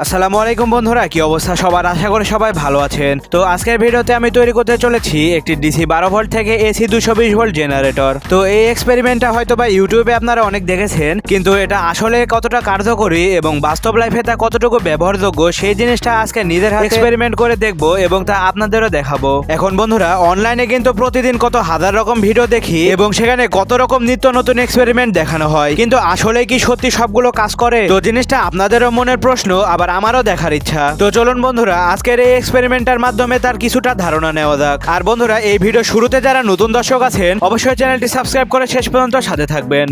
আসসালামু আলাইকুম বন্ধুরা, কি অবস্থা সবার? আশা করি সবাই ভালো আছেন। তো আজকের ভিডিওতে আমি তৈরি করতে চলেছি একটি ডিসি 12 ভোল্ট থেকে এসি 220 ভোল্ট জেনারেটর। তো এই এক্সপেরিমেন্টটা হয়তো বা ইউটিউবে আপনারা অনেক দেখেছেন, কিন্তু এটা আসলে কতটা কার্যকরী এবং বাস্তব লাইফে তা কতটুকু ব্যবহারযোগ্য সেই জিনিসটা আজকে নিজের হাতে এক্সপেরিমেন্ট করে দেখব এবং তা আপনাদেরও দেখাবো। এখন বন্ধুরা, অনলাইনে কিন্তু প্রতিদিন কত হাজার রকম ভিডিও দেখি এবং সেখানে কত রকম নিত্য নতুন এক্সপেরিমেন্ট দেখানো হয়, কিন্তু আসলে কি সত্যি সবগুলো কাজ করে? তো জিনিসটা আপনাদেরও মনের প্রশ্ন, আবার আমারও দেখার ইচ্ছা। তো চলুন বন্ধুরা, আজকের এই এক্সপেরিমেন্টের মাধ্যমে তার কিছুটা ধারণা নেওয়া যাক। আর বন্ধুরা, এই ভিডিও শুরুতে যারা নতুন দর্শক আছেন অবশ্যই চ্যানেলটি সাবস্ক্রাইব করে শেষ পর্যন্ত সাথে থাকবেন।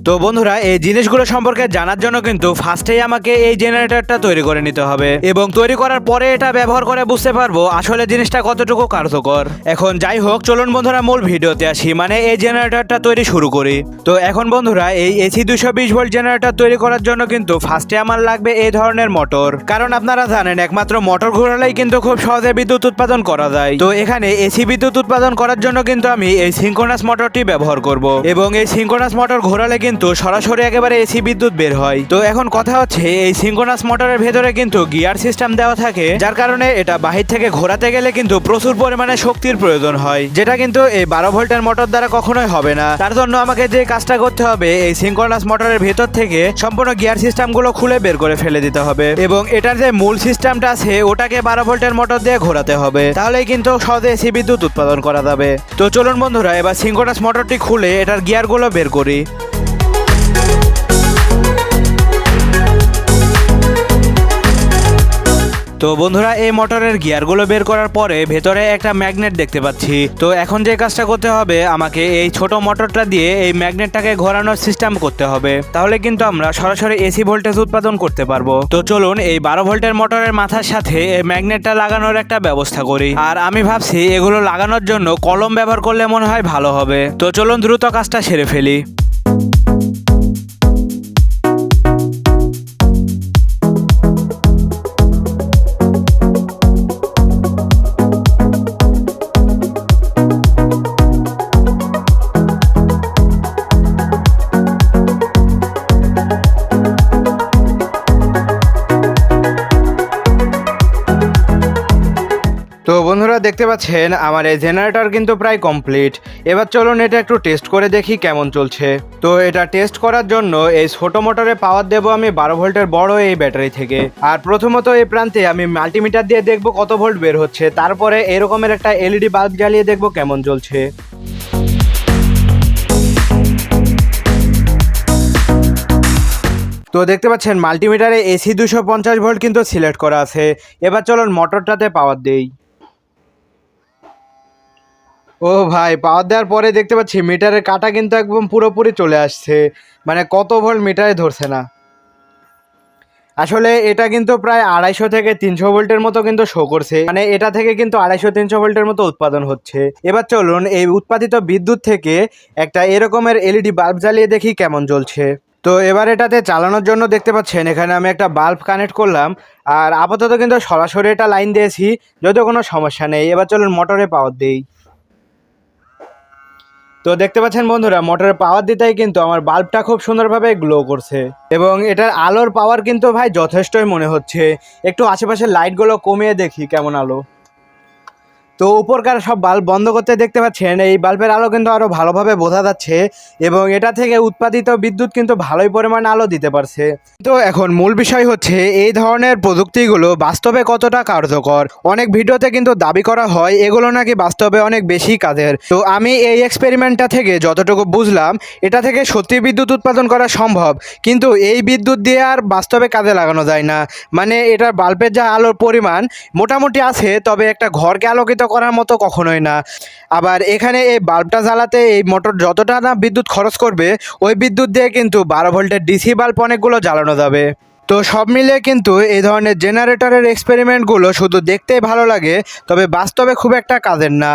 তো বন্ধুরা, এই জিনিসগুলো সম্পর্কে জানার জন্য কিন্তু ফার্স্টেই আমাকে এই জেনারেটরটা তৈরি করে নিতে হবে এবং তৈরি করার পরে এটা ব্যবহার করে বুঝতে পারবো আসলে জিনিসটা কতটুকু কার্যকর। এখন যাই হোক, চলুন বন্ধুরা মূল ভিডিওতে আসি, মানে এই জেনারেটরটা তৈরি শুরু করি। তো এখন বন্ধুরা, এই এসি 220 ভোল্ট জেনারেটর তৈরি করার জন্য কিন্তু ফার্স্টে আমার লাগবে এই ধরনের মোটর, কারণ আপনারা জানেন একমাত্র মোটর ঘোরালেই কিন্তু খুব সহজে বিদ্যুৎ উৎপাদন করা যায়। তো এখানে এসি বিদ্যুৎ উৎপাদন করার জন্য কিন্তু আমি এই সিঙ্ক্রোনাস মোটরটি ব্যবহার করব এবং এই সিঙ্ক্রোনাস মোটর ঘোরালে কিন্তু সরাসরি একেবারে এসি বিদ্যুৎ বের হয়। তো এখন কথা হচ্ছে, এই সিঙ্ক্রোনাস মোটরের ভেতরে কিন্তু গিয়ার সিস্টেম দেওয়া থাকে, যার কারণে এটা বাহির থেকে ঘোরাতে গেলে কিন্তু প্রচুর পরিমাণে শক্তির প্রয়োজন হয়, যেটা কিন্তু এই 12 ভোল্টের মোটর দ্বারা কখনোই হবে না। তার জন্য আমাকে যে কাজটা করতে হবে, এই সিঙ্ক্রোনাস মোটরের ভেতর থেকে সম্পূর্ণ গিয়ার সিস্টেমগুলো খুলে বের করে ফেলে দিতে হবে এবং এটার যে মূল সিস্টেমটা আছে ওটাকে 12 ভোল্টের মোটর দিয়ে ঘোরাতে হবে, তাহলেই কিন্তু সহজে এসি বিদ্যুৎ উৎপাদন করা যাবে। তো চলুন বন্ধুরা, এবার সিঙ্ক্রোনাস মোটরটি খুলে এটার গিয়ারগুলো বের করি। তো বন্ধুরা, এই মোটরের গিয়ারগুলো বের করার পরে ভেতরে একটা ম্যাগনেট দেখতে পাচ্ছি। তো এখন যে কাজটা করতে হবে, আমাকে এই ছোট মোটরটা দিয়ে এই ম্যাগনেটটাকে ঘোরানোর সিস্টেম করতে হবে, তাহলে কিন্তু আমরা সরাসরি এসি ভোল্টেজ উৎপাদন করতে পারবো। তো চলুন এই 12 ভোল্টের মোটরের মাথার সাথে এই ম্যাগনেটটা লাগানোর একটা ব্যবস্থা করি। আর আমি ভাবছি এগুলো লাগানোর জন্য কলম ব্যবহার করলে মনে হয় ভালো হবে। তো চলুন দ্রুত কাজটা সেরে ফেলি। তো বন্ধুরা, দেখতে পাচ্ছেন আমার এই জেনারেটর কিন্তু প্রায় কমপ্লিট। এবার চলুন এটা একটু টেস্ট করে দেখি কেমন চলছে। তো এটা টেস্ট করার জন্য এই ছোট মোটরে পাওয়ার দেবো আমি 12 ভোল্টের বড় এই ব্যাটারি থেকে। আর প্রথমত এই প্রান্তে আমি মাল্টিমিটার দিয়ে দেখবো কত ভোল্ট বের হচ্ছে, তারপরে এরকমের একটা এলইডি বাল্ব জ্বালিয়ে দেখবো কেমন চলছে। তো দেখতে পাচ্ছেন মাল্টিমিটারে এসি 250 ভোল্ট কিন্তু সিলেক্ট করা আছে। এবার চলুন মোটরটাতে পাওয়ার দেই। ও ভাই, পাওয়ার দেওয়ার পরে দেখতে পাচ্ছি মিটারের কাঁটা কিন্তু একদম পুরোপুরি চলে আসছে, মানে কত ভোল্ট মিটারে ধরছে না। আসলে এটা কিন্তু প্রায় 250 থেকে 300 ভোল্টের মতো কিন্তু শো করছে, মানে এটা থেকে কিন্তু 250-300 ভোল্টের মতো উৎপাদন হচ্ছে। এবার চলুন এই উৎপাদিত বিদ্যুৎ থেকে একটা এরকমের এলইডি বাল্ব জ্বালিয়ে দেখি কেমন জ্বলছে। তো এবার এটাতে চালানোর জন্য দেখতে পাচ্ছেন এখানে আমি একটা বাল্ব কানেক্ট করলাম, আর আপাতত কিন্তু সরাসরি এটা লাইন দিয়েছি, যদিও কোনো সমস্যা নেই। এবার চলুন মোটরে পাওয়ার দিই। তো দেখতে পাচ্ছেন বন্ধুরা, মোটরের পাওয়ার দিতেই কিন্তু আমার বাল্বটা খুব সুন্দরভাবে গ্লো করছে এবং এটার আলোর পাওয়ার কিন্তু ভাই যথেষ্টই মনে হচ্ছে। একটু আশেপাশের লাইটগুলো কমিয়ে দেখি কেমন আলো। তো উপরকার সব বাল্ব বন্ধ করতে দেখতে পাচ্ছেন এই বাল্বের আলো কিন্তু আরও ভালোভাবে বোঝা যাচ্ছে এবং এটা থেকে উৎপাদিত বিদ্যুৎ কিন্তু ভালোই পরিমাণে আলো দিতে পারছে। তো এখন মূল বিষয় হচ্ছে এই ধরনের প্রযুক্তিগুলো বাস্তবে কতটা কার্যকর। অনেক ভিডিওতে কিন্তু দাবি করা হয় এগুলো নাকি বাস্তবে অনেক বেশি কাজের। তো আমি এই এক্সপেরিমেন্টটা থেকে যতটুকু বুঝলাম, এটা থেকে সত্যি বিদ্যুৎ উৎপাদন করা সম্ভব, কিন্তু এই বিদ্যুৎ দিয়ে আর বাস্তবে কাজে লাগানো যায় না। মানে এটার বাল্বের যা আলোর পরিমাণ মোটামুটি আছে, তবে একটা ঘরকে আলোকিত করার মতো কখনোই না। আবার এখানে এই বাল্বটা জ্বালাতে এই মোটর যতটা না বিদ্যুৎ খরচ করবে, ওই বিদ্যুৎ দিয়ে কিন্তু 12 ভোল্টের ডিসি বাল্ব অনেকগুলো জ্বালানো যাবে। তো সব মিলিয়ে কিন্তু এই ধরনের জেনারেটরের এক্সপেরিমেন্টগুলো শুধু দেখতেই ভালো লাগে, তবে বাস্তবে খুব একটা কাজের না।